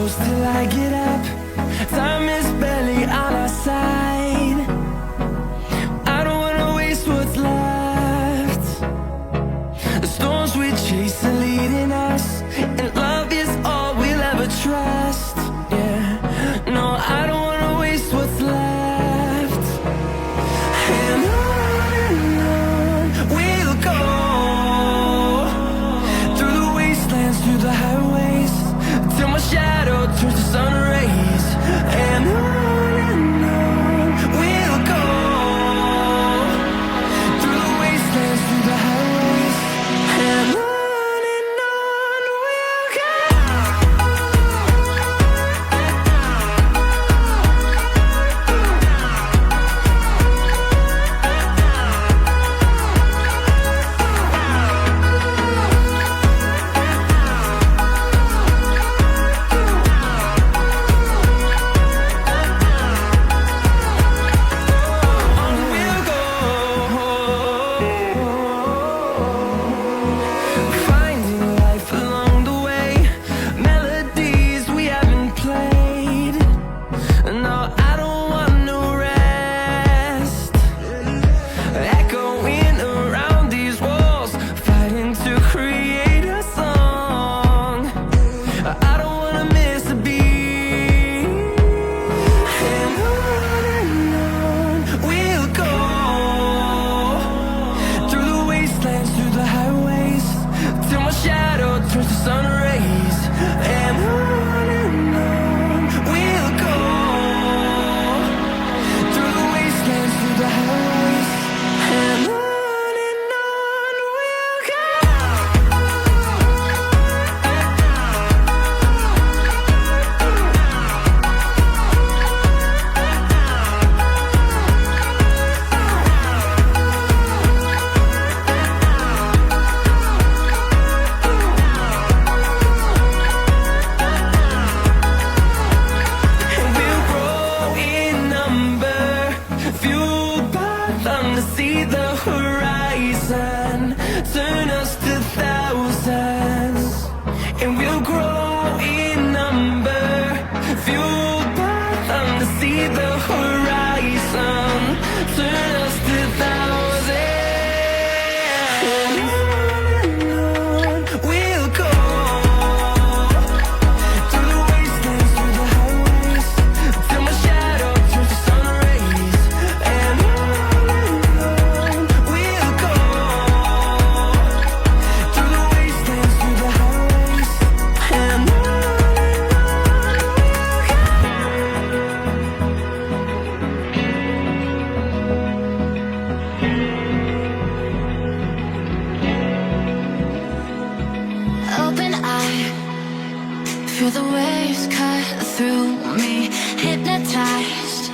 close till I get up. Time is barely on our side. I don't wanna waste what's left. The storms we chase are leading us, and love is all we'll ever trust. Yeah, no, I don't wanna waste what's left. And on we'll go, through the wastelands, through the highways, till my shadow turns to sun rays. And on we'll go, through the wastelands, through the highways, and on we'll go. Finding life along the way, melodies we haven't played. No, I don't want no rest. Echoing around these walls, fighting to create a song. I don't wanna miss a beat. And on we'll go, through the wastelands, through the highways, till my shadow turns to sun rays. And on we'll go, through the wastelands, through the highways, and on we'll go. And we'll grow in number, fueled by them to see the horizon, turn us to thousands. And we'll grow in number, fueled by them to see the horizon, turn us to thousands. And on we'll go, through the wastelands, through the highways, till my shadow turns to sun rays. And on we'll go, through the wastelands, through the highways, and on we'll go. Open eye, feel the waves cut through me, hypnotized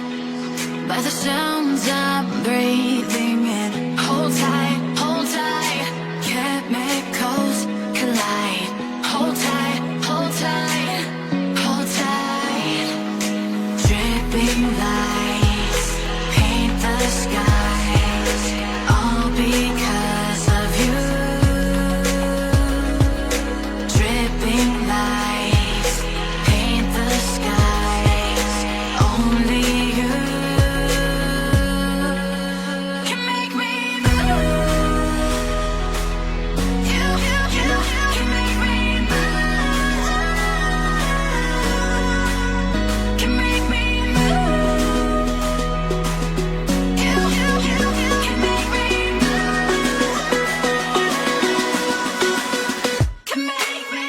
by the sounds I'm breathing in. Hold tight, chemicals collide. Hold tight, hold tight, hold tight. Dripping lights paint the skies, all because of you. Dripping lights paint the skies, only you can make me move. You can make me move. Can make me move. You can make me move. Can make me.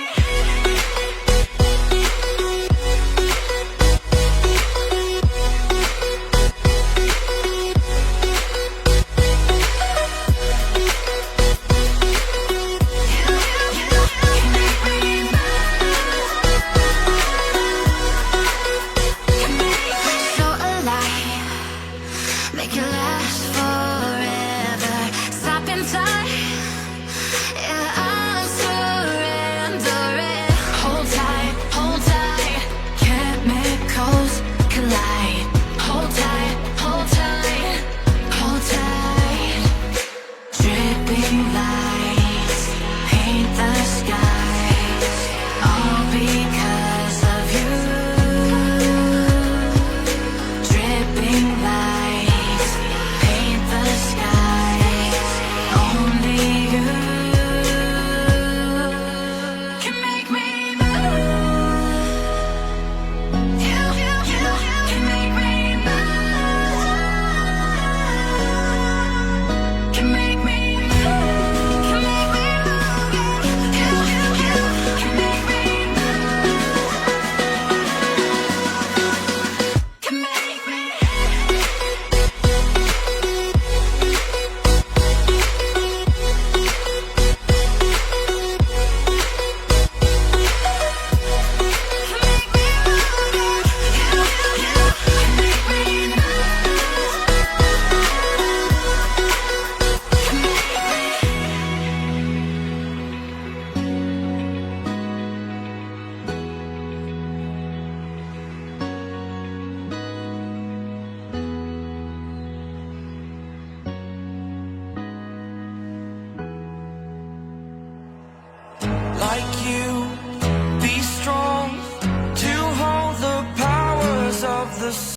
like you.